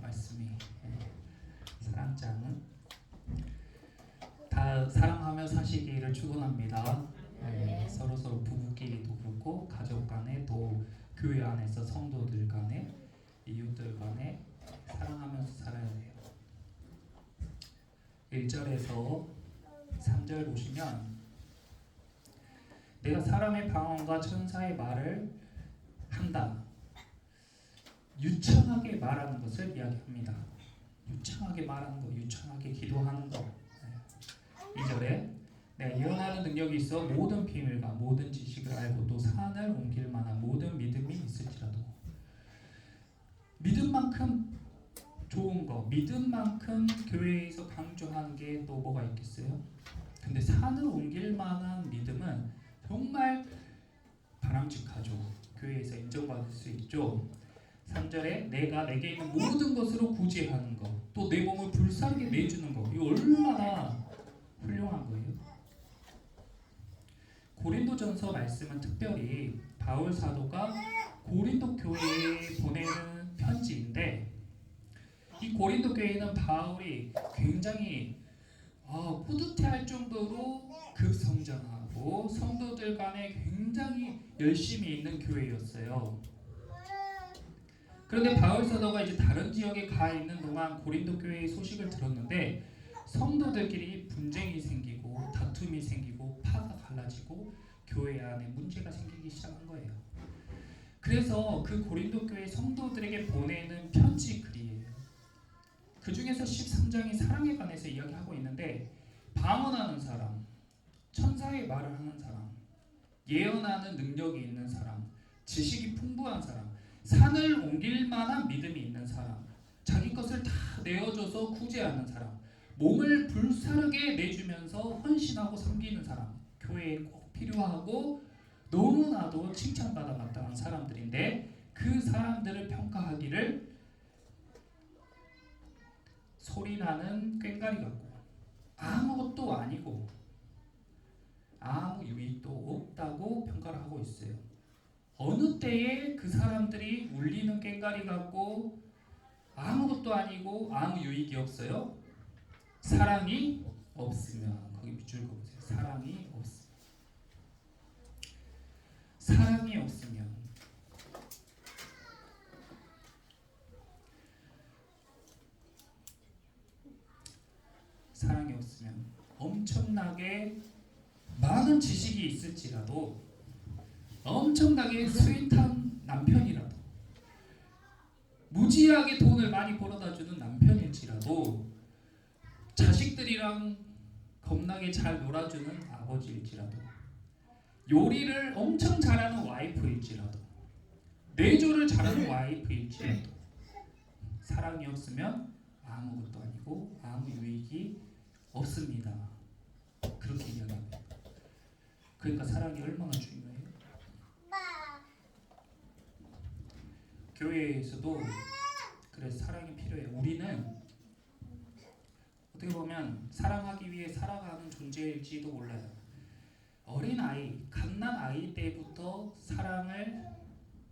말씀이. 사랑장은 다 사랑하며 사시기를 축원합니다. 서로 부부끼리도 그렇고 가족 간에 또 교회 안에서 성도들 간에 이웃들 간에 사랑하면서 살아야 돼요. 1절에서 3절 보시면 내가 사람의 방언과 천사의 말을 한다. 유창하게 말하는 것을 이야기합니다. 유창하게 말하는 거, 유창하게 기도하는 거. 2절에 내가 예언하는 능력이 있어 모든 비밀과 모든 지식을 알고 또 산을 옮길 만한 모든 믿음이 있을지라도. 믿음만큼 좋은 거, 믿음만큼 교회에서 강조하는 게 또 뭐가 있겠어요? 근데 산을 옮길 만한 믿음은 정말 바람직하죠. 교회에서 인정받을 수 있죠. 3절에 내가 내게 있는 모든 것으로 구제하는 것, 또 내 몸을 불사르게 내주는 것, 이거 얼마나 훌륭한 거예요. 고린도전서 말씀은 특별히 바울 사도가 고린도 교회에 보내는 편지인데, 이 고린도 교회는 바울이 굉장히 뿌듯해할 정도로 급성장하고 성도들 간에 굉장히 열심히 있는 교회였어요. 그런데 바울 사도가 이제 다른 지역에 가 있는 동안 고린도 교회의 소식을 들었는데 성도들끼리 분쟁이 생기고 다툼이 생기고 파가 갈라지고 교회 안에 문제가 생기기 시작한 거예요. 그래서 그 고린도 교회 성도들에게 보내는 편지 글이에요. 그 중에서 13장이 사랑에 관해서 이야기하고 있는데, 방언하는 사람, 천사의 말을 하는 사람, 예언하는 능력이 있는 사람, 지식이 풍부한 사람, 산을 옮길 만한 믿음이 있는 사람, 자기 것을 다 내어줘서 구제하는 사람, 몸을 불사르게 내주면서 헌신하고 섬기는 사람, 교회에 꼭 필요하고 너무나도 칭찬받아 마땅한 사람들인데, 그 사람들을 평가하기를 소리나는 꽹과리 같고 아무것도 아니고 아무 유익도 없다고 평가를 하고 있어요. 어느 때에 그 사람들이 울리는 꽹과리 같고 아무것도 아니고 아무 유익이 없어요? 사랑이 없으면. 거기 밑줄 그어보세요. 사랑이 없으면. 사랑이 없으면. 사랑이 없으면 엄청나게 많은 지식이 있을지라도, 엄청나게 스윗한 남편이라도, 무지하게 돈을 많이 벌어다주는 남편일지라도, 자식들이랑 겁나게 잘 놀아주는 아버지일지라도, 요리를 엄청 잘하는 와이프일지라도, 내조를 잘하는 와이프일지라도, 사랑이 없으면 아무것도 아니고 아무 유익이 없습니다. 그렇게 이야기합니다. 그러니까 사랑이 얼마나 중요해요? 교회에서도 그래서 사랑이 필요해요. 우리는 어떻게 보면 사랑하기 위해 살아가는 존재일지도 몰라요. 어린아이, 갓난아이 때부터 사랑을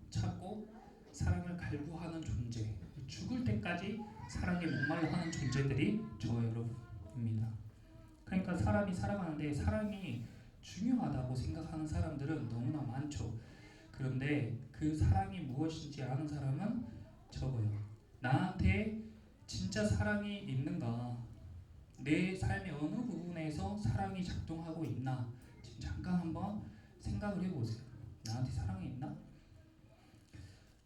찾고 사랑을 갈구하는 존재, 죽을 때까지 사랑에 목말라 하는 존재들이 저와 여러분입니다. 그러니까 사람이 살아가는데 사랑이 중요하다고 생각하는 사람들은 너무나 많죠. 그런데 그 사랑이 무엇인지 아는 사람은 적어요. 나한테 진짜 사랑이 있는가? 내 삶의 어느 부분에서 사랑이 작동하고 있나? 지금 잠깐 한번 생각을 해보세요. 나한테 사랑이 있나?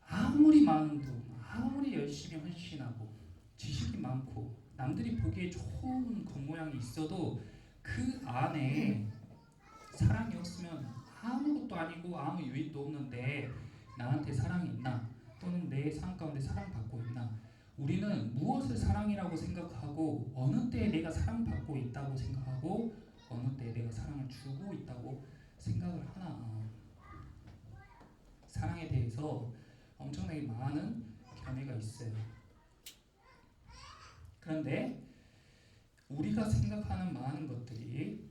아무리 많은 돈, 아무리 열심히 헌신하고 지식이 많고 남들이 보기에 좋은 겉모양이 있어도 그 안에 사랑이 없으면 아무것도 아니고 아무 유익도 없는데 나한테 사랑이 있나? 또는 내 삶 가운데 사랑받고 있나? 우리는 무엇을 사랑이라고 생각하고 어느 때에 내가 사랑받고 있다고 생각하고 어느 때에 내가 사랑을 주고 있다고 생각을 하나? 사랑에 대해서 엄청나게 많은 견해가 있어요. 그런데 우리가 생각하는 많은 것들이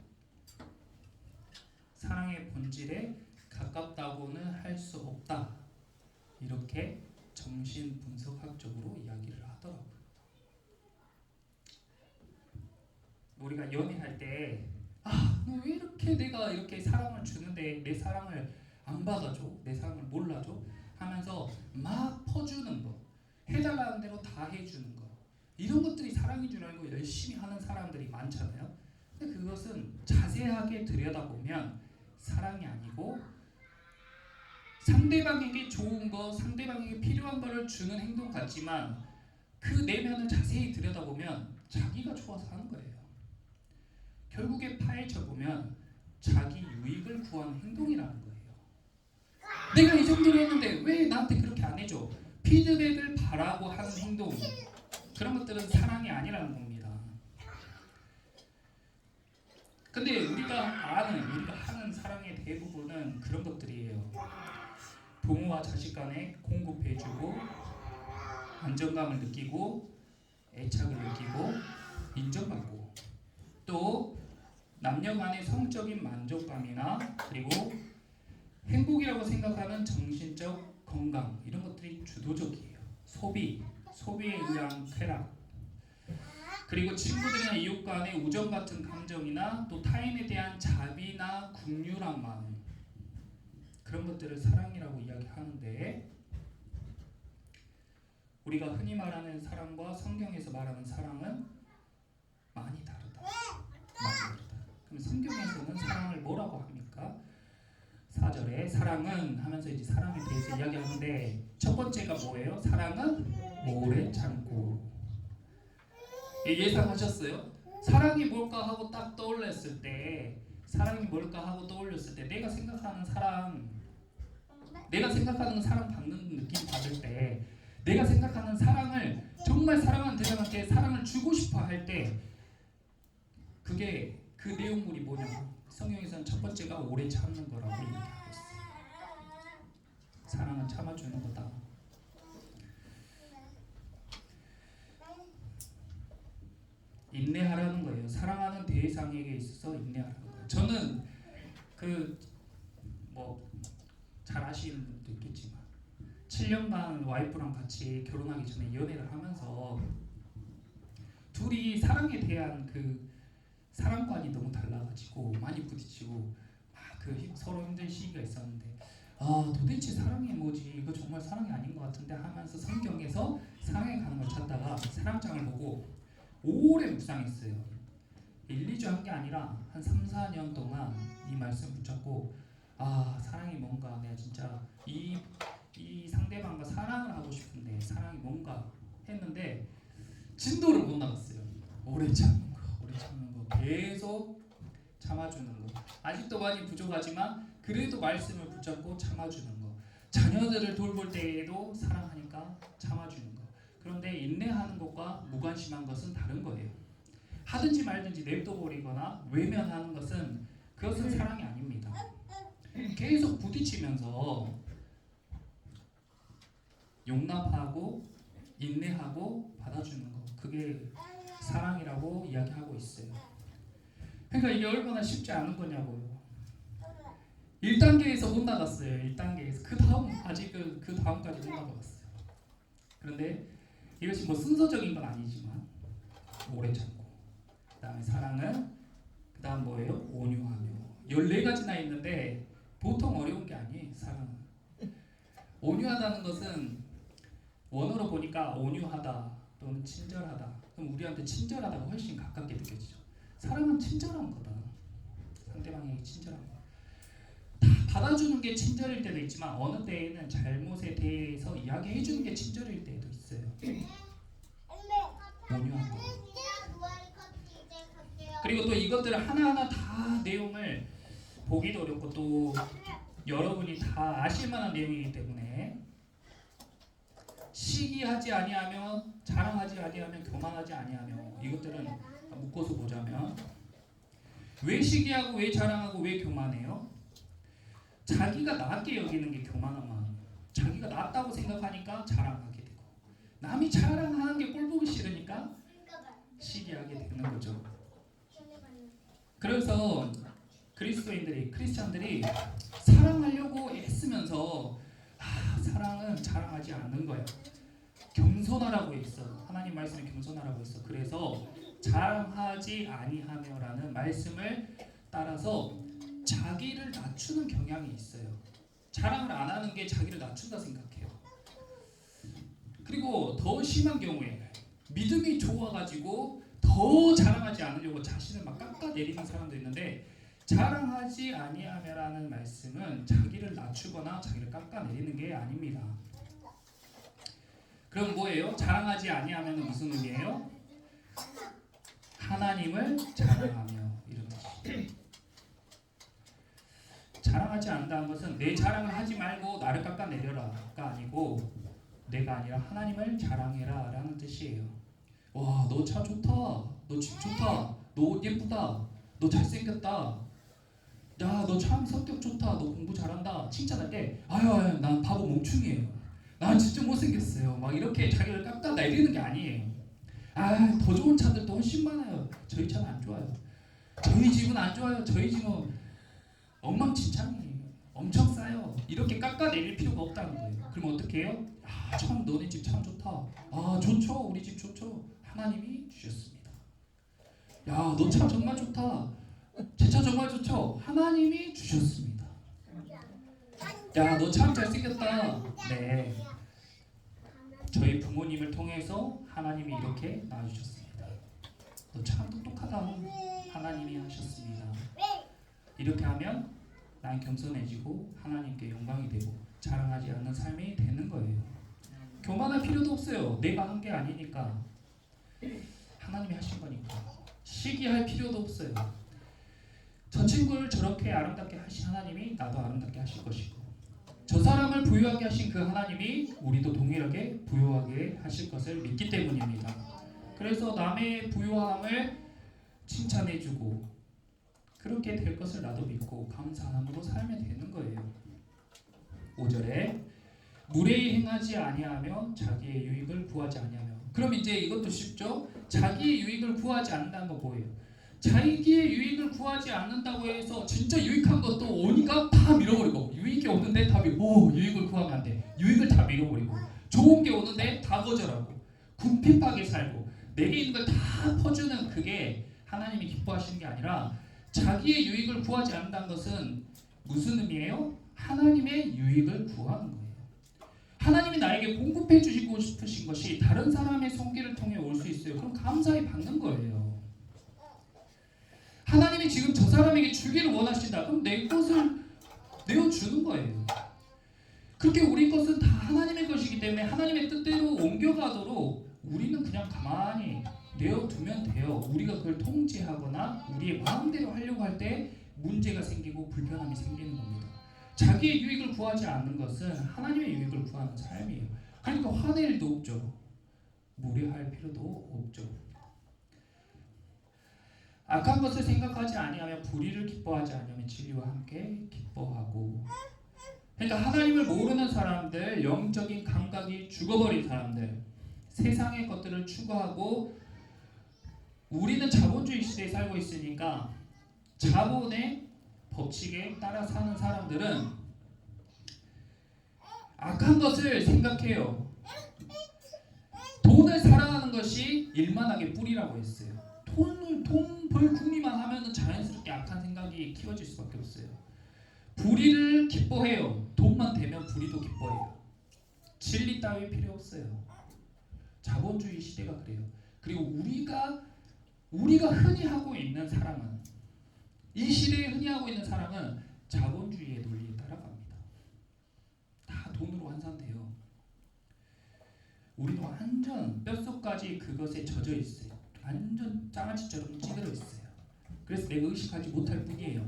사랑의 본질에 가깝다고는 할 수 없다. 이렇게 정신분석학적으로 이야기를 하더라고요. 우리가 연애할 때 아, 너 왜 이렇게 내가 이렇게 사랑을 주는데 내 사랑을 안 받아줘? 내 사랑을 몰라줘? 하면서 막 퍼주는 거, 해달라는 대로 다 해주는 거, 이런 것들이 사랑인 줄 알고 열심히 하는 사람들이 많잖아요. 근데 그것은 자세하게 들여다보면 사랑이 아니고 상대방에게 좋은 거, 상대방에게 필요한 거를 주는 행동 같지만 그 내면을 자세히 들여다보면 자기가 좋아서 하는 거예요. 결국에 파헤쳐 보면 자기 유익을 구하는 행동이라는 거예요. 내가 이 정도로 했는데 왜 나한테 그렇게 안 해줘? 피드백을 바라고 하는 행동, 그런 것들은 사랑이 아니라는 겁니다. 근데 우리가 하는 사랑의 대부분은 그런 것들이에요. 부모와 자식 간에 공급해주고 안정감을 느끼고 애착을 느끼고 인정받고, 또 남녀 간의 성적인 만족감이나 그리고 행복이라고 생각하는 정신적 건강, 이런 것들이 주도적이에요. 소비에 의한 쾌락, 그리고 친구들이나 이웃 간의 우정 같은 감정이나 또 타인에 대한 자비나 국률한 마음, 그런 것들을 사랑이라고 이야기하는데, 우리가 흔히 말하는 사랑과 성경에서 말하는 사랑은 많이 다르다. 그럼 성경에서는 사랑을 뭐라고 합니까? 4절에 사랑은 하면서 이제 사랑에 대해서 이야기하는데, 첫 번째가 뭐예요? 사랑은 오래 참고. 예상하셨어요? 사랑이 뭘까 하고 딱 떠올렸을 때, 내가 생각하는 사랑 받는 느낌 받을 때, 내가 생각하는 사랑을 정말 사랑하는 대상한테 사랑을 주고 싶어 할 때, 그게 그 내용물이 뭐냐면 성경에서는 첫 번째가 오래 참는 거라고 얘기하고 있어요. 사랑은 참아주는 거다. 인내하라는 거예요. 사랑하는 대상에게 있어서 인내하라는 거예요. 저는 잘 아시는 분도 있겠지만 7년간 와이프랑 같이 결혼하기 전에 연애를 하면서 둘이 사랑에 대한 그 사랑관이 너무 달라가지고 많이 부딪히고 서로 힘든 시기가 있었는데, 도대체 사랑이 뭐지? 이거 정말 사랑이 아닌 것 같은데 하면서 성경에서 사랑에 가는 걸 찾다가 사랑장을 보고 오래 묵상했어요. 1, 2주 한 게 아니라 한 3, 4년 동안 이 말씀 붙잡고, 사랑이 뭔가, 내가 진짜 이 상대방과 사랑을 하고 싶은데 사랑이 뭔가 했는데 진도를 못 나갔어요. 오래 참는 거, 계속 참아주는 거. 아직도 많이 부족하지만 그래도 말씀을 붙잡고 참아주는 거. 자녀들을 돌볼 때에도 사랑하니까 참아주는 거. 그런데 인내하는 것과 무관심한 것은 다른 거예요. 하든지 말든지 냅둬버리거나 외면하는 그것은 사랑이 아닙니다. 계속 부딪히면서 용납하고 인내하고 받아주는 거, 그게 사랑이라고 이야기하고 있어요. 그러니까 이게 얼마나 쉽지 않은 거냐고요. 1단계에서 못 나갔어요. 1단계에서 그 다음까지 못 나갔어요. 그런데 이것이 순서적인 건 아니지만 오래 참고, 그 다음에 사랑은, 그 다음 뭐예요? 온유하며. 14가지나 있는데 보통 어려운 게 아니에요. 사랑은 온유하다는 것은 원어로 보니까 온유하다 또는 친절하다. 그럼 우리한테 친절하다가 훨씬 가깝게 느껴지죠. 사랑은 친절한 거다. 상대방에게 친절한 거. 다 받아주는 게 친절일 때도 있지만 어느 때에는 잘못에 대해서 이야기해 주는 게 친절일 때도 있어요. 온유한 거. 그리고 또 이것들을 하나하나 다 내용을 보기도 어렵고 또 여러분이 다 아실 만한 내용이기 때문에, 시기하지 아니하며, 자랑하지 아니하며, 교만하지 아니하며, 이것들은 묶어서 보자면, 왜 시기하고 왜 자랑하고 왜 교만해요? 자기가 낫게 여기는 게 교만한 마음. 자기가 낫다고 생각하니까 자랑하게 되고, 남이 자랑하는 게 꼴보기 싫으니까 시기하게 되는 거죠. 그래서 크리스찬들이 사랑하려고 애쓰면서 사랑은 자랑하지 않는 거야. 겸손하라고 했어. 하나님 말씀에 겸손하라고 했어. 그래서 자랑하지 아니하며라는 말씀을 따라서 자기를 낮추는 경향이 있어요. 자랑을 안 하는 게 자기를 낮춘다 생각해요. 그리고 더 심한 경우에 믿음이 좋아가지고 더 자랑하지 않으려고 자신을 막 깎아내리는 사람도 있는데, 자랑하지 아니하며라는 말씀은 자기를 낮추거나 자기를 깎아내리는 게 아닙니다. 그럼 뭐예요? 자랑하지 아니하면은 무슨 의미예요? 하나님을 자랑하며 이런 뜻이죠. 자랑하지 않는다는 것은 내 자랑을 하지 말고 나를 깎아내려라가 아니고, 내가 아니라 하나님을 자랑해라 라는 뜻이에요. 와, 너 차 좋다, 너 집 좋다, 너 옷 예쁘다, 너 잘생겼다, 야, 너 참 성격 좋다, 너 공부 잘한다 칭찬할 때, 아유, 난 바보 멍충이에요, 난 진짜 못생겼어요, 막 이렇게 자기를 깎아내리는 게 아니에요. 아, 더 좋은 차들도 훨씬 많아요. 저희 차는 안 좋아요. 저희 집은 안 좋아요. 저희 집은 엉망진창이에요. 엄청 싸요. 이렇게 깎아내릴 필요가 없다는 거예요. 그럼 어떻게 해요? 아, 참 너네 집 참 좋다. 아, 좋죠. 우리 집 좋죠. 하나님이 주셨습니다. 야, 너 차 정말 좋다. 제 차 정말 좋죠. 하나님이 주셨습니다. 야, 너 참 잘생겼다. 네, 저희 부모님을 통해서 하나님이 이렇게 낳아주셨습니다. 너 참 똑똑하다. 하나님이 하셨습니다. 이렇게 하면 난 겸손해지고 하나님께 영광이 되고 자랑하지 않는 삶이 되는 거예요. 교만할 필요도 없어요. 내가 한 게 아니니까, 하나님이 하신 거니까. 시기할 필요도 없어요. 저 친구를 저렇게 아름답게 하신 하나님이 나도 아름답게 하실 것이고, 저 사람을 부유하게 하신 그 하나님이 우리도 동일하게 부유하게 하실 것을 믿기 때문입니다. 그래서 남의 부유함을 칭찬해주고 그렇게 될 것을 나도 믿고 감사함으로 살면 되는 거예요. 5절에 무례히 행하지 아니하며 자기의 유익을 구하지 아니하며. 그럼 이제 이것도 쉽죠? 자기의 유익을 구하지 않는다는 거 뭐예요? 자기의 유익을 구하지 않는다고 해서 진짜 유익한 것도 오니까 다 밀어버리고, 유익이 오는데 다 유익을 구하면 안 돼. 유익을 다 밀어버리고, 좋은 게 오는데 다 거절하고, 궁핍하게 살고, 내게 있는 걸 다 퍼주는, 그게 하나님이 기뻐하시는 게 아니라, 자기의 유익을 구하지 않는다는 것은 무슨 의미예요? 하나님의 유익을 구하는 거예요. 하나님이 나에게 공급해 주시고 싶으신 것이 다른 사람의 손길을 통해 올 수 있어요. 그럼 감사히 받는 거예요. 하나님이 지금 저 사람에게 주기를 원하신다. 그럼 내 것을 내어주는 거예요. 그렇게 우리 것은 다 하나님의 것이기 때문에 하나님의 뜻대로 옮겨가도록 우리는 그냥 가만히 내어두면 돼요. 우리가 그걸 통제하거나 우리의 마음대로 하려고 할 때 문제가 생기고 불편함이 생기는 겁니다. 자기의 유익을 구하지 않는 것은 하나님의 유익을 구하는 삶이에요. 그러니까 화낼 일도 없죠. 무례할 필요도 없죠. 악한 것을 생각하지 아니하며 불의를 기뻐하지 아니하며 진리와 함께 기뻐하고. 그러니까 하나님을 모르는 사람들, 영적인 감각이 죽어버린 사람들, 세상의 것들을 추구하고, 우리는 자본주의 시대에 살고 있으니까 자본의 법칙에 따라 사는 사람들은 악한 것을 생각해요. 돈을 사랑하는 것이 일만하게 뿌리라고 했어요. 돈 벌 궁리만 하면 자연스럽게 악한 생각이 키워질 수밖에 없어요. 불의를 기뻐해요. 돈만 되면 불의도 기뻐해요. 진리 따위 필요 없어요. 자본주의 시대가 그래요. 그리고 우리가 흔히 하고 있는 사람은, 이 시대에 흔히 하고 있는 사람은 자본주의의 논리에 따라갑니다. 다 돈으로 환산돼요. 우리도 완전 뼛속까지 그것에 젖어 있어요. 완전 장아찌처럼 찌들어 있어요. 그래서 내가 의식하지 못할 뿐이에요.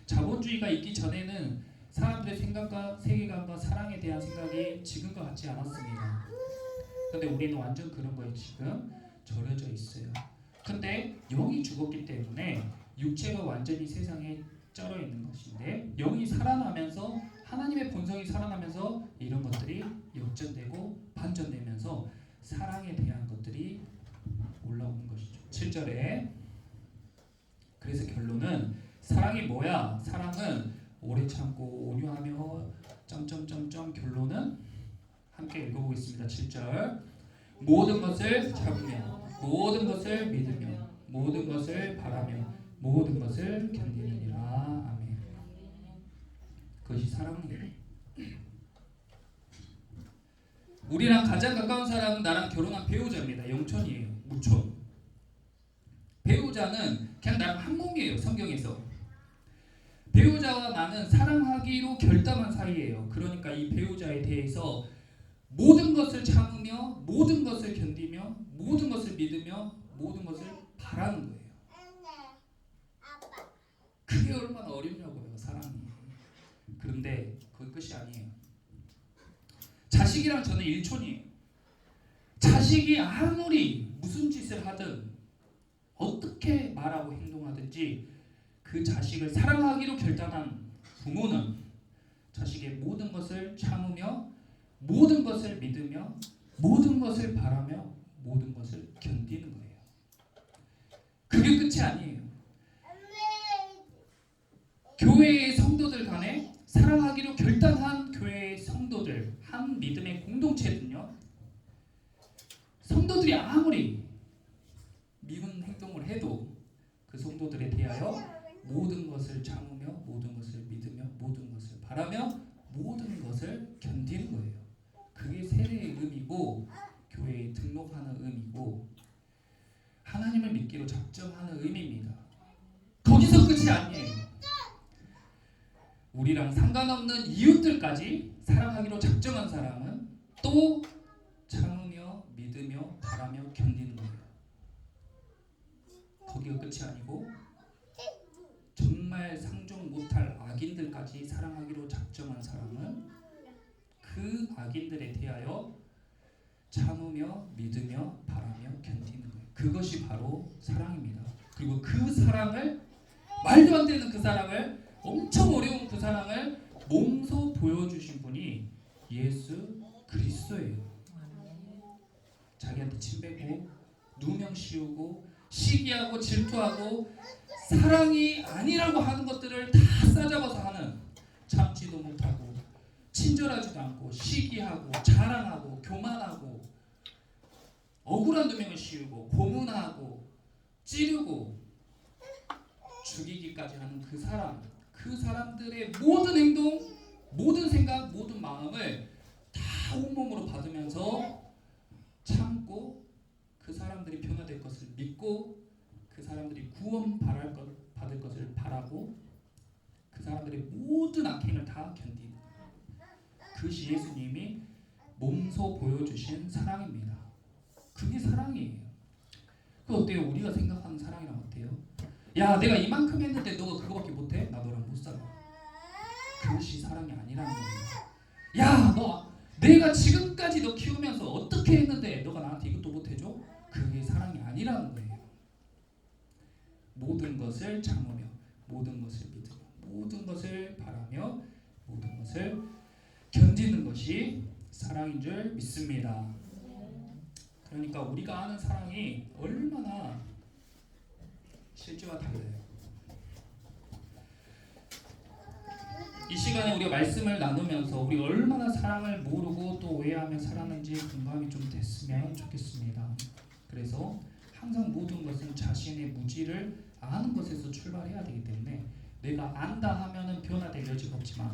자본주의가 있기 전에는 사람들의 생각과 세계관과 사랑에 대한 생각이 지금과 같지 않았습니다. 근데 우리는 완전 그런 거에 지금 절여져 있어요. 근데 영이 죽었기 때문에 육체가 완전히 세상에 쩔어 있는 것인데, 영이 살아나면서 하나님의 본성이 살아나면서 이런 것들이 역전되고 반전되면서 사랑에 대한 것들이 올라오는 것이죠. 7절에 그래서 결론은 사랑이 뭐야? 사랑은 오래 참고 온유하며 점점점점. 결론은 함께 읽어보겠습니다. 7절 모든 것을 참으며 모든 것을 믿으며 모든 것을 바라며 모든 것을 견디느니라. 아멘. 그것이 사랑이에요. 우리랑 가장 가까운 사람은 나랑 결혼한 배우자입니다. 영촌이에요. 무촌. 배우자는 그냥 나랑 한 몸이에요. 성경에서. 배우자와 나는 사랑하기로 결단한 사이예요. 그러니까 이 배우자에 대해서 모든 것을 참으며 모든 것을 견디며 모든 것을 믿으며 모든 것을 바라는 거예요. 그게 얼마나 어렵냐고요. 사랑이. 그런데 그게 끝이 아니에요. 자식이랑 저는 일촌이에요. 자식이 아무리 무슨 짓을 하든 어떻게 말하고 행동하든지 그 자식을 사랑하기로 결단한 부모는 자식의 모든 것을 참으며 모든 것을 믿으며 모든 것을 바라며 모든 것을 견디는 거예요. 그게 끝이 아니에요. 교회의 성도들 간에 사랑하기로 결단한 교회의 성도들, 한 믿음의 공동체는요, 성도들이 아무리 미운 행동을 해도 그 성도들에 대하여 모든 것을 참으며 모든 것을 믿으며 모든 것을 바라며 모든 것을 견디는 거예요. 그게 세례의 의미고 교회에 등록하는 의미고 하나님을 믿기로 작정하는 의미입니다. 거기서 끝이 아니에요. 우리랑 상관없는 이웃들까지 사랑하기로 작정한 사람은 또 참으며 믿으며 바라며 견디는 거예요. 거기가 끝이 아니고 정말 상종 못할 악인들까지 사랑하기로 작정한 사람은 그 악인들에 대하여 참으며 믿으며 바라며 견디는 거예요. 그것이 바로 사랑입니다. 그리고 그 사랑을, 말도 안 되는 그 사랑을, 엄청 어려운 그 사랑을 몸소 보여주신 분이 예수 그리스도예요. 자기한테 침 빼고 누명 씌우고 시기하고 질투하고 사랑이 아니라고 하는 것들을 다 싸잡아서 하는, 참지도 못하고 친절하지도 않고 시기하고 자랑하고 교만하고 억울한 누명을 씌우고 고문하고 찌르고 죽이기까지 하는 그 사람, 그 사람들의 모든 행동, 모든 생각, 모든 마음을 다 온몸으로 받으면서 참고 그 사람들이 변화될 것을 믿고 그 사람들이 구원 받을 것을 바라고 그 사람들의 모든 악행을 다 견디는 거예요. 그것이 예수님이 몸소 보여주신 사랑입니다. 그게 사랑이에요. 그 어때요? 우리가 생각하는 사랑이랑 어때요? 야, 내가 이만큼 했는데 너가 그거밖에 못해? 나 너랑 못 살아. 그것이 사랑이 아니라는 겁니다. 야, 너 내가 지금까지 너 키우면서 어떻게 했는데 너가 나한테 이것도 못해줘? 그게 사랑이 아니라는 거예요. 모든 것을 참으며 모든 것을 믿으며 모든 것을 바라며 모든 것을 견디는 것이 사랑인 줄 믿습니다. 그러니까 우리가 아는 사랑이 얼마나 실제와 달라요. 이 시간에 우리가 말씀을 나누면서 우리 얼마나 사랑을 모르고 또 오해하며 살았는지 공감이 좀 됐으면 좋겠습니다. 그래서 항상 모든 것은 자신의 무지를 아는 것에서 출발해야 되기 때문에 내가 안다 하면은 변화될 여지가 없지만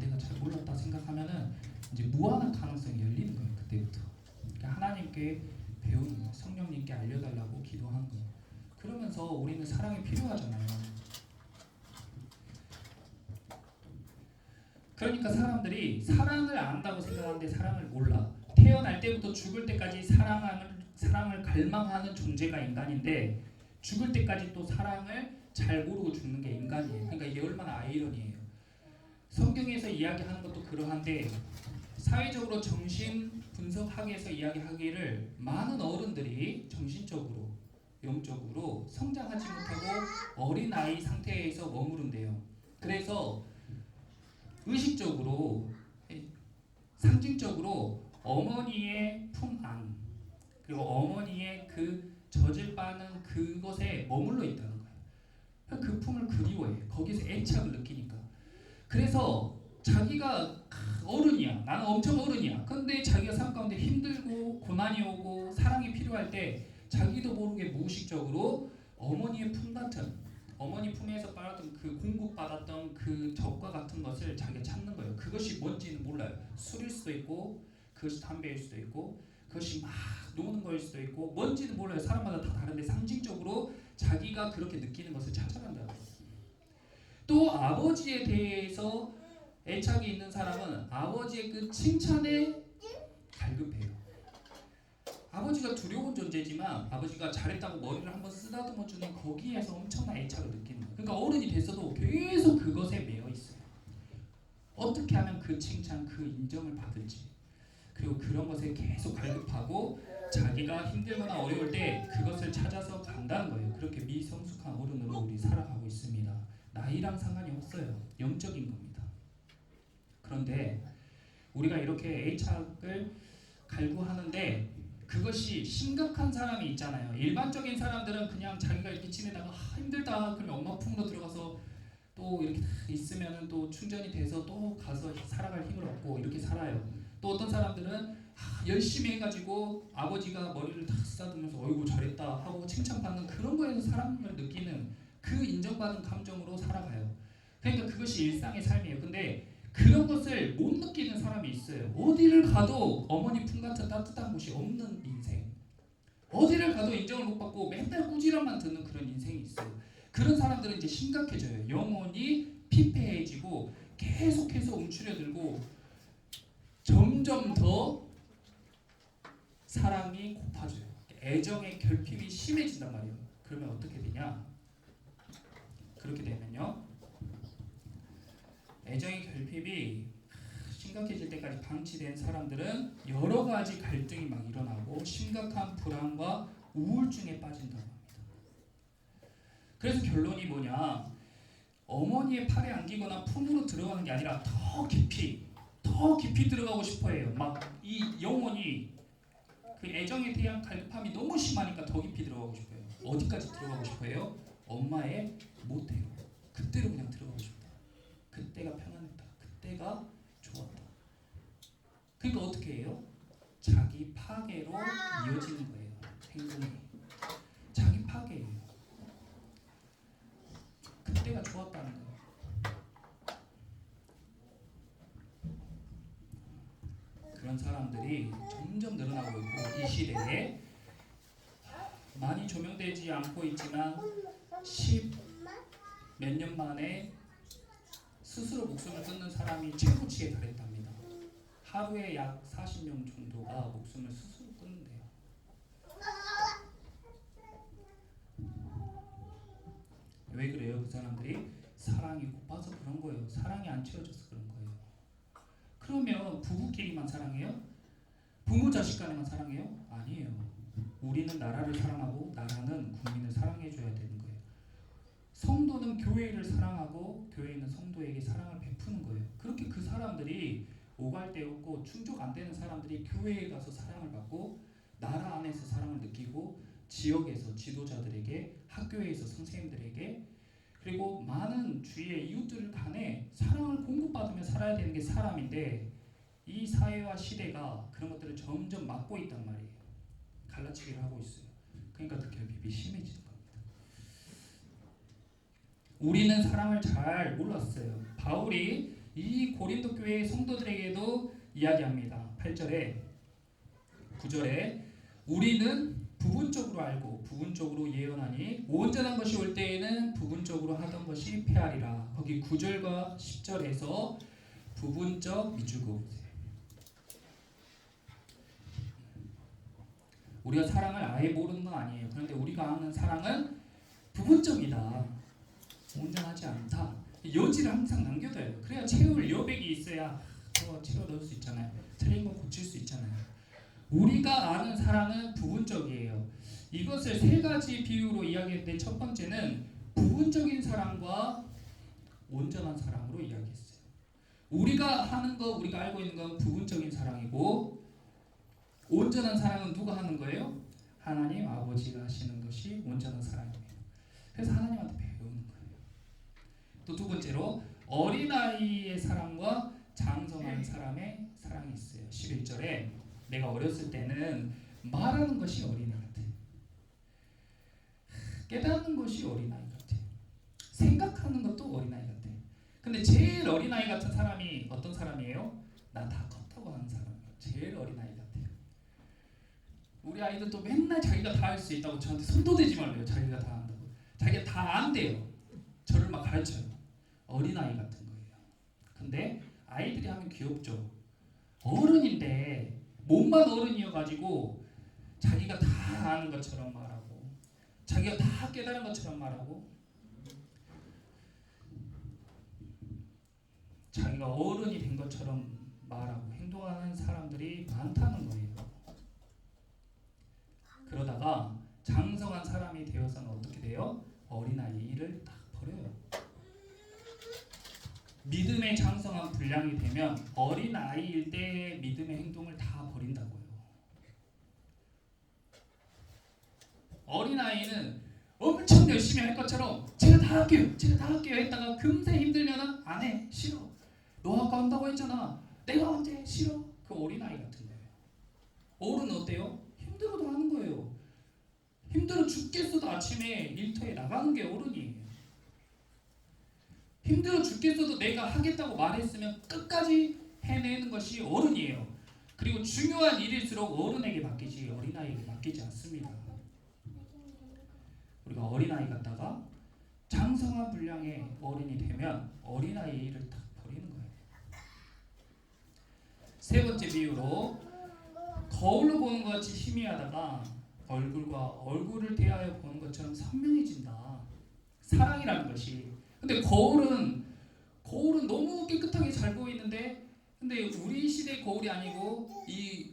내가 잘 몰랐다 생각하면은 이제 무한한 가능성이 열리는 거예요. 그때부터. 그러니까 하나님께 배우는 거예요. 성령님께 알려달라고 기도하는 거예요. 그러면서 우리는 사랑이 필요하잖아요. 그러니까 사람들이 사랑을 안다고 생각하는데 사랑을 몰라. 태어날 때부터 죽을 때까지 사랑을 갈망하는 존재가 인간인데 죽을 때까지 또 사랑을 잘 모르고 죽는 게 인간이에요. 그러니까 이게 얼마나 아이러니해요. 성경에서 이야기하는 것도 그러한데 사회적으로 정신 분석학에서 이야기하기를 많은 어른들이 정신적으로 영적으로 성장하지 못하고 어린아이 상태에서 머무른대요. 그래서 의식적으로 상징적으로 어머니의 품 안 그리고 어머니의 그 젖을 빠는 그것에 머물러 있다는 거예요. 그 품을 그리워해. 거기서 애착을 느끼니까. 그래서 자기가 어른이야. 나는 엄청 어른이야. 근데 자기가 삶 가운데 힘들고 고난이 오고 사랑이 필요할 때 자기도 모르게 무의식적으로 어머니의 품 같은, 어머니 품에서 받았던 그 공급받았던 그 젖과 같은 것을 자기가 찾는 거예요. 그것이 뭔지는 몰라요. 술일 수도 있고 그것이 담배일 수도 있고 그것이 막 노는 거일 수도 있고 뭔지는 몰라요. 사람마다 다 다른데 상징적으로 자기가 그렇게 느끼는 것을 찾아간다는 거예요. 또 아버지에 대해서 애착이 있는 사람은 아버지의 그 칭찬에 갈급해요. 아버지가 두려운 존재지만 아버지가 잘했다고 머리를 한번 쓰다듬어주는 거기에서 엄청난 애착을 느끼는 거예요. 그러니까 어른이 돼서도 계속 그것에 매여 있어요. 어떻게 하면 그 칭찬, 그 인정을 받을지, 그리고 그런 것에 계속 갈급하고 자기가 힘들거나 어려울 때 그것을 찾아서 간다는 거예요. 그렇게 미성숙한 어른으로 우리 살아가고 있습니다. 나이랑 상관이 없어요. 영적인 겁니다. 그런데 우리가 이렇게 애착을 갈구하는데 그것이 심각한 사람이 있잖아요. 일반적인 사람들은 그냥 자기가 이렇게 지내다가 힘들다 그러면 엄마 품으로 들어가서 또 이렇게 있으면 또 충전이 돼서 또 가서 살아갈 힘을 얻고 이렇게 살아요. 또 어떤 사람들은 열심히 해가지고 아버지가 머리를 탁 쓰다듬으면서 어이구 잘했다 하고 칭찬받는 그런 거에서 사랑을 느끼는 그 인정받은 감정으로 살아가요. 그러니까 그것이 일상의 삶이에요. 근데 그런 것을 못 느끼는 사람이 있어요. 어디를 가도 어머니 품 같은 따뜻한 곳이 없는 인생, 어디를 가도 인정을 못 받고 맨날 꾸지람만 듣는 그런 인생이 있어요. 그런 사람들은 이제 심각해져요. 영혼이 피폐해지고 계속해서 움츠려들고 점점 더 사랑이 고파져요. 애정의 결핍이 심해진단 말이에요. 그러면 어떻게 되냐? 그렇게 되면요, 애정의 결핍이 심각해질 때까지 방치된 사람들은 여러 가지 갈등이 막 일어나고 심각한 불안과 우울증에 빠진다고 합니다. 그래서 결론이 뭐냐? 어머니의 팔에 안기거나 품으로 들어가는 게 아니라 더 깊이 들어가고 싶어해요. 막 이 영혼이 그 애정에 대한 갈급함이 너무 심하니까 더 깊이 들어가고 싶어요. 어디까지 들어가고 싶어요? 엄마의 모태로. 그때로 그냥 들어가고 싶다. 그때가 편안했다. 그때가 좋았다. 그러니까 어떻게 해요? 자기 파괴로 이어지는 거예요. 행동이. 자기 파괴예요. 그때가 좋았다는 거예요. 그런 사람들이 점점 늘어나고 있고 이 시대에 많이 조명되지 않고 있지만 10 몇 년 만에 스스로 목숨을 끊는 사람이 최고치에 달했답니다. 하루에 약 40명 정도가 목숨을 스스로 끊는데요. 왜 그래요? 그 사람들이 사랑이 고파서 그런 거예요. 사랑이 안 채워져서 그런 거예요. 그러면 부부끼리만 사랑해요? 부모 자식 간에만 사랑해요? 아니에요. 우리는 나라를 사랑하고 나라는 국민을 사랑해줘야 되는 거예요. 성도는 교회를 사랑하고 교회는 성도에게 사랑을 베푸는 거예요. 그렇게 그 사람들이 오갈 데 없고 충족 안 되는 사람들이 교회에 가서 사랑을 받고 나라 안에서 사랑을 느끼고 지역에서 지도자들에게 학교에서 선생님들에게 그리고 많은 주위의 이웃들 간에 사랑을 공급받으며 살아야 되는 게 사람인데 이 사회와 시대가 그런 것들을 점점 막고 있단 말이에요. 갈라치기를 하고 있어요. 그러니까 그 결핍이 심해지는 겁니다. 우리는 사랑을 잘 몰랐어요. 바울이 이 고린도 교회의 성도들에게도 이야기합니다. 8절에 9절에 우리는 부분적으로 알고 부분적으로 예언하니 온전한 것이 올 때에는 부분적으로 하던 것이 패하리라. 거기 9절과 10절에서 부분적 미주고 우리가 사랑을 아예 모르는 건 아니에요. 그런데 우리가 아는 사랑은 부분적이다. 온전하지 않다. 여지를 항상 남겨둬요. 그래야 채울 여백이 있어야 채워 넣을 수 있잖아요. 틀린 거 고칠 수 있잖아요. 우리가 아는 사랑은 부분적이에요. 이것을 세 가지 비유로 이야기했는데 첫 번째는 부분적인 사랑과 온전한 사랑으로 이야기했어요. 우리가 하는 거, 우리가 알고 있는 건 부분적인 사랑이고 온전한 사랑은 누가 하는 거예요? 하나님 아버지가 하시는 것이 온전한 사랑이에요. 그래서 하나님한테 배우는 거예요. 또 두 번째로 어린아이의 사랑과 장성한 사람의 사랑이 있어요. 11절에 내가 어렸을 때는 말하는 것이 어린애 같아. 깨닫는 것이 어린아이 같아. 생각하는 것도 어린아이 같아. 근데 제일 어린아이 같은 사람이 어떤 사람이에요? 나 다 컸다고 하는 사람이에요. 제일 어린아이 같아요. 우리 아이들도 맨날 자기가 다 할 수 있다고 저한테 손도 대지 말래요. 자기가 다 한다고. 자기가 다 안 돼요. 저를 막 가르쳐요. 어린아이 같은 거예요. 근데 아이들이 하면 귀엽죠. 어른인데 몸만 어른이어가지고 자기가 다 아는 것처럼 말하고 자기가 다 깨달은 것처럼 말하고 자기가 어른이 된 것처럼 말하고 행동하는 사람들이 많다는 거예요. 그러다가 장성한 사람이 되어서는 어떻게 돼요? 어린아이를 딱 버려요. 믿음의 장성한 분량이 되면 어린아이일 때 믿음의 행동을 다 버린다고요. 어린아이는 엄청 열심히 할 것처럼 제가 다 할게요 했다가 금세 힘들면 안 해. 싫어. 너 아까 한다고 했잖아. 내가 언제? 싫어. 그 어린아이 같은 거예요. 어른은 어때요? 힘들어도 하는 거예요. 힘들어 죽겠어도 아침에 일터에 나가는 게 어른이에요. 힘들어 죽겠어도 내가 하겠다고 말했으면 끝까지 해내는 것이 어른이에요. 그리고 중요한 일일수록 어른에게 맡기지 어린아이에게 맡기지 않습니다. 우리가 어린아이 같다가 장성한 분량의 어른이 되면 어린아이 일을 딱 버리는 거예요. 세 번째 비유로 거울로 보는 것 같이 희미하다가 얼굴과 얼굴을 대하여 보는 것처럼 선명해진다. 사랑이라는 것이. 근데 거울은 너무 깨끗하게 잘 보이는데 근데 우리 시대의 거울이 아니고 이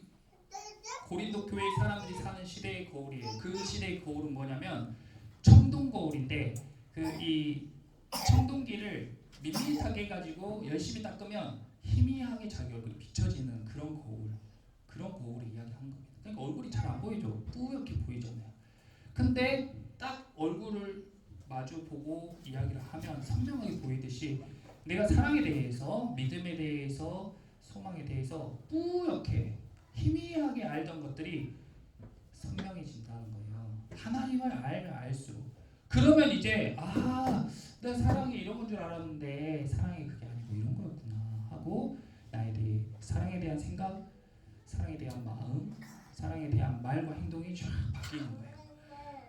고린도 교회 사람들이 사는 시대의 거울이에요. 그 시대의 거울은 뭐냐면 청동 거울인데 그 이 청동기를 밋밋하게 해가지고 열심히 닦으면 희미하게 자기 얼굴이 비춰지는 그런 거울을 이야기하는 겁니다. 그러니까 얼굴이 잘 안 보이죠. 뿌옇게 보이잖아요. 근데 딱 얼굴을 마주 보고 이야기를 하면 선명하게 보이듯이 내가 사랑에 대해서, 믿음에 대해서, 소망에 대해서 뿌옇게 희미하게 알던 것들이 선명해진다는 거예요. 하나님을 알면 알수록. 그러면 이제 내 사랑이 이런 건 줄 알았는데 사랑이 그게 아니고 이런 거였구나 하고 나에 대해 사랑에 대한 생각, 사랑에 대한 마음, 사랑에 대한 말과 행동이 쫙 바뀌는 거예요.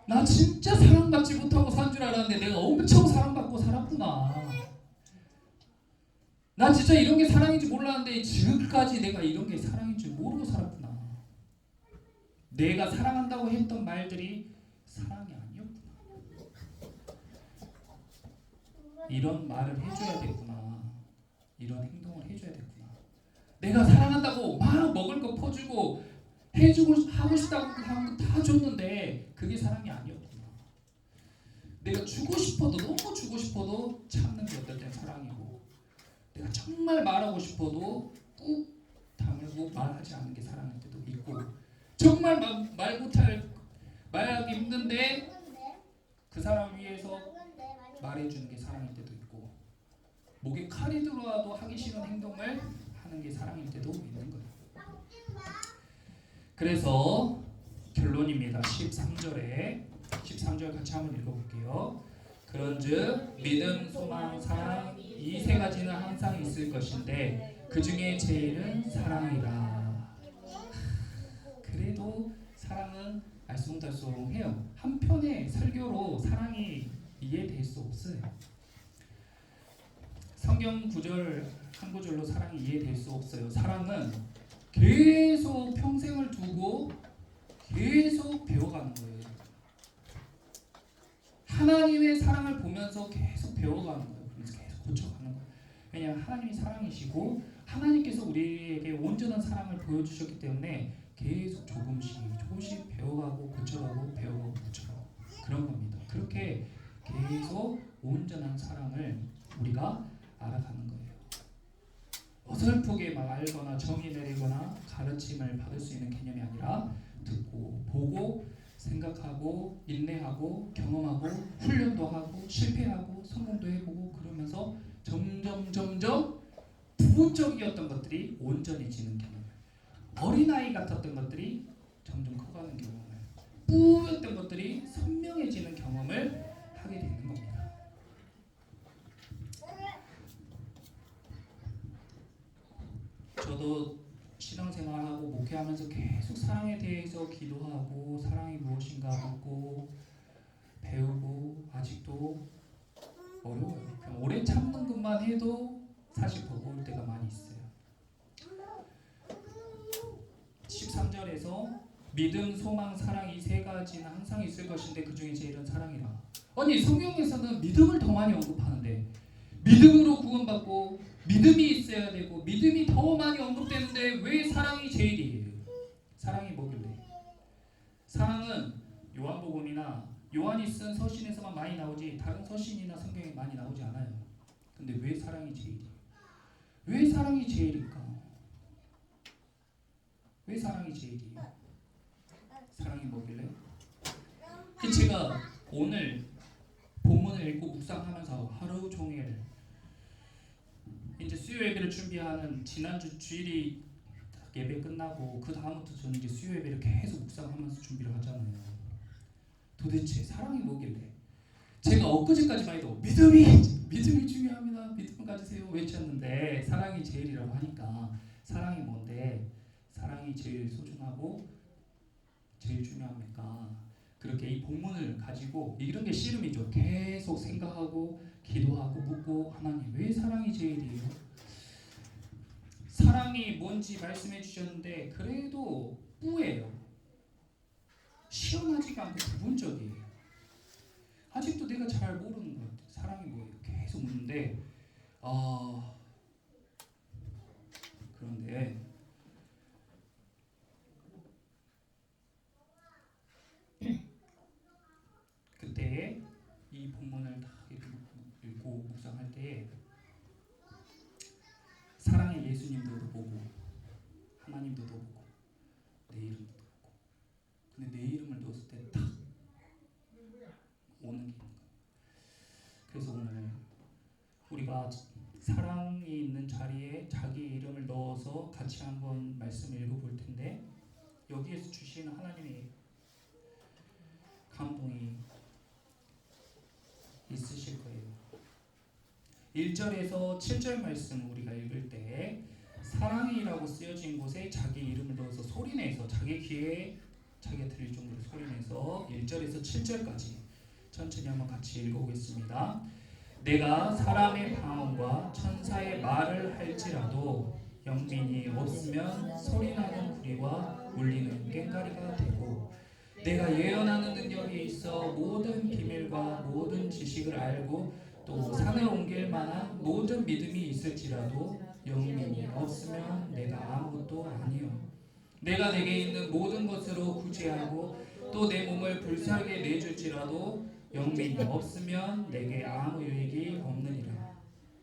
나 진짜 사랑받지 못하고 산 줄 알았는데 내가 엄청 사랑받고 살았구나. 나 진짜 이런 게 사랑인지 몰랐는데 지금까지 내가 이런 게 사랑인 줄 모르고 살았구나. 내가 사랑한다고 했던 말들이 사랑이 아니었구나. 이런 말을 해줘야 됐구나. 이런 행동을 해줘야 됐구나. 내가 사랑한다고 막 먹을 거 퍼주고 해주고 하고 싶다고 하는 거 다 줬는데 그게 사랑이 아니었구나. 내가 주고 싶어도 너무 주고 싶어도 참는 게 어떨 땐 사랑이고 내가 정말 말하고 싶어도 꾹 다물고 말하지 않는 게 사랑일 때도 있고 정말 말하기 힘든데 그 사람 위해서 말해주는 게 사랑일 때도 있고 목에 칼이 들어와도 하기 싫은 행동을 하는 게 사랑일 때도 있는 거예요. 그래서 결론입니다. 13절 같이 한번 읽어볼게요. 그런즉 믿음, 소망, 사랑 이 세 가지는 항상 있을 것인데 그 중에 제일은 사랑이라. 그래도 사랑은 알쏭달쏭해요. 한편의 설교로 사랑이 이해될 수 없어요. 성경 구절 한 구절로 사랑이 이해될 수 없어요. 사랑은 계속 평생을 두고 계속 배워가는 거예요. 하나님의 사랑을 보면서 계속 배워가는 거예요. 그래서 계속 고쳐가는 거예요. 왜냐하면 하나님이 사랑이시고 하나님께서 우리에게 온전한 사랑을 보여주셨기 때문에 계속 조금씩 배워가고 고쳐가고 배워가고 고쳐가고 그런 겁니다. 그렇게 계속 온전한 사랑을 우리가 알아가는 거예요. 어설프게 말거나 정의 내리거나 가르침을 받을 수 있는 개념이 아니라 듣고 보고 생각하고 인내하고 경험하고 훈련도 하고 실패하고 성공도 해보고 그러면서 점점 부분적이었던 것들이 온전해지는 경험. 어린아이 같았던 것들이 점점 커가는 경험을 뿌옇게 희미했던 것들이 선명해지는 경험을 하게 되는 겁니다. 저도 신앙생활하고 목회하면서 계속 사랑에 대해서 기도하고 사랑이 무엇인가 묻고 배우고 아직도 어려워요. 그냥 오래 참는 것만 해도 사실 버거울 때가 많이 있어요. 13절에서 믿음, 소망, 사랑 이 세 가지는 항상 있을 것인데 그 중에 제일은 사랑이라. 아니 성경에서는 믿음을 더 많이 언급하는데 믿음으로 구원받고 믿음이 있어야 되고 믿음이 더 많이 언급되는데 왜 사랑이 제일이에요? 사랑이 뭐길래? 사랑은 요한복음이나 요한이 쓴 서신에서만 많이 나오지 다른 서신이나 성경에 많이 나오지 않아요. 근데 왜 사랑이 제일이에요? 왜 사랑이 제일일까? 왜 사랑이 제일이에요? 사랑이 뭐길래? 제가 오늘 본문을 읽고 묵상하면서 하루 종일 이제 수요 예배를 준비하는 지난주 주일이 예배 끝나고 그 다음부터 저는 이제 수요 예배를 계속 묵상하면서 준비를 하잖아요. 도대체 사랑이 뭐길래? 제가 엊그제까지만 해도 믿음이 중요합니다. 믿음 가지세요 외쳤는데 사랑이 제일이라고 하니까 사랑이 뭔데? 사랑이 제일 소중하고 제일 중요합니까? 그렇게 이 본문을 가지고 이런 게 씨름이죠. 계속 생각하고 기도하고 묻고 하나님 왜 사랑이 제일이에요? 사랑이 뭔지 말씀해 주셨는데 그래도 뿌예요. 시원하지가 않고 부분적이에요. 아직도 내가 잘 모르는 것 같아요. 사랑이 뭐예요? 계속 묻는데 그런데 그때 이 본문을 다 읽고 묵상할 때 사랑의 예수님도 보고 하나님도 보고 내 이름도 보고 근데 내 이름을 넣었을 때 딱 오는 게 있는 거예요. 그래서 오늘 우리가 사랑이 있는 자리에 자기 이름을 넣어서 같이 한번 말씀 읽어볼 텐데 여기에서 주시는 하나님의 감동이 있으실 거예요. 1절에서 7절 말씀 우리가 읽을 때 사랑이라고 쓰여진 곳에 자기 이름을 넣어서 소리내서 자기 귀에 자기가 들릴 정도로 소리내서 1절에서 7절까지 천천히 한번 같이 읽어보겠습니다. 내가 사람의 방언과 천사의 말을 할지라도 영민이 없으면 소리나는 구리와 울리는 꽹과리가 되고 내가 예언하는 능력이 있어 모든 비밀과 모든 지식을 알고 또 산을 옮길 만한 모든 믿음이 있을지라도 영민이 없으면 내가 아무것도 아니요 내가 내게 있는 모든 것으로 구제하고 또 내 몸을 불사르게 내줄지라도 영민이 없으면 내게 아무 유익이 없느니라.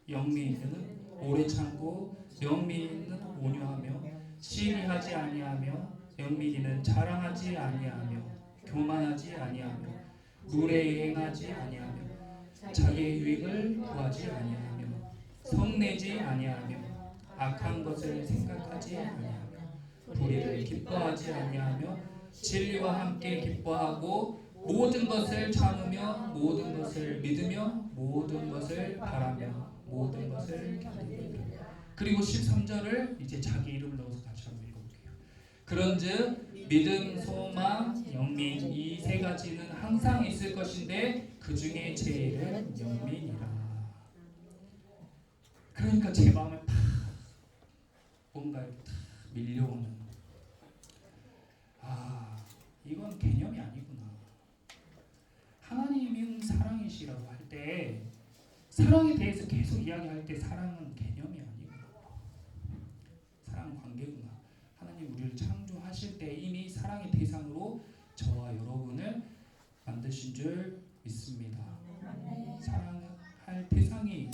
영민이는 오래 참고 영민이는 온유하며 시기하지 아니하며 영민이는 자랑하지 아니하며 교만하지 아니하며 물에 행하지 아니하며 자기의 유익을 구하지 아니하며 성내지 아니하며 악한 것을 생각하지 아니하며 불의를 기뻐하지 아니하며 진리와 함께 기뻐하고 모든 것을 참으며 모든 것을 믿으며 모든 것을 바라며 모든 것을 견디느니라. 그리고 13절을 이제 자기 이름을 넣어서 같이 한번 읽어볼게요. 그런즉 믿음, 소망, 영민 이 세 가지는 항상 있을 것인데 그 중에 제일은 영민이라. 그러니까 제 마음에 팍 뭔가 탁 밀려오는 이건 개념이 아니구나. 하나님은 사랑이시라고 할 때 사랑에 대해서 계속 이야기할 때 사랑은 개념이 아니구나. 사랑은 관계구나. 하나님 우리를 창조하실 때 이미 사랑의 대상으로 저와 여러분을 만드신 줄 믿습니다. 사랑할 대상이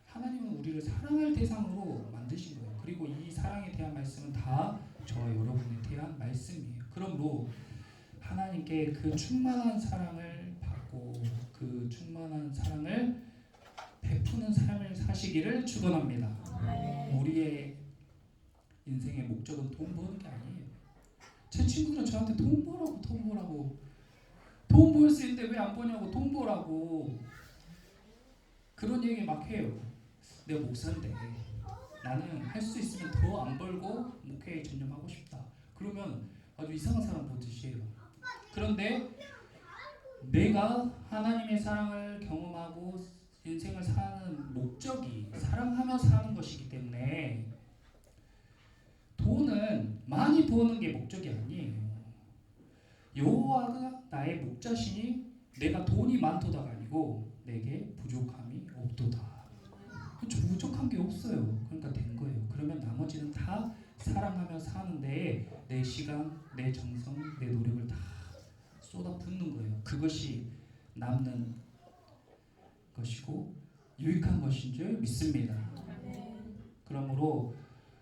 하나님은 우리를 사랑할 대상으로 만드신 거예요. 그리고 이 사랑에 대한 말씀은 다 저와 여러분에 대한 말씀이에요. 그러므로 하나님께 그 충만한 사랑을 받고 그 충만한 사랑을 베푸는 삶을 사시기를 축원합니다. 우리의 인생의 목적은 돈 버는 게 아니에요. 제 친구들은 저한테 돈 벌라고 돈 벌 수 있는데 왜 안 버냐고, 돈 벌라고. 그런 얘기 막 해요. 내가 목사인데 나는 할 수 있으면 더 안 벌고 목회에 전념하고 싶다. 그러면 아주 이상한 사람 보듯이 해요. 그런데 내가 하나님의 사랑을 경험하고 인생을 사는 목적이 사랑하며 사는 것이기 때문에 돈은 많이 버는 게 목적이 아니에요. 여호와가 나의 목자시니 내가 돈이 많도다가 아니고 내게 부족함이 없도다. 그렇죠. 부족한 게 없어요. 그러니까 된 거예요. 그러면 나머지는 다 사랑하며 사는데 내 시간, 내 정성, 내 노력을 다 쏟아붓는 거예요. 그것이 남는 것이고 유익한 것인 줄 믿습니다. 그러므로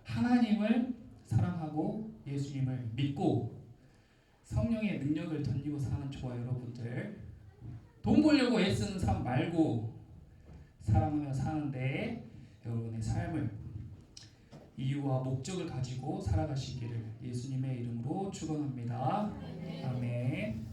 하나님을 사랑하고 예수님을 믿고 성령의 능력을 던지고 사는 저와 여러분들, 돈 벌려고 애쓰는 삶 말고 사랑하며 사는데 여러분의 삶을 이유와 목적을 가지고 살아가시기를 예수님의 이름으로 축원합니다. 아멘.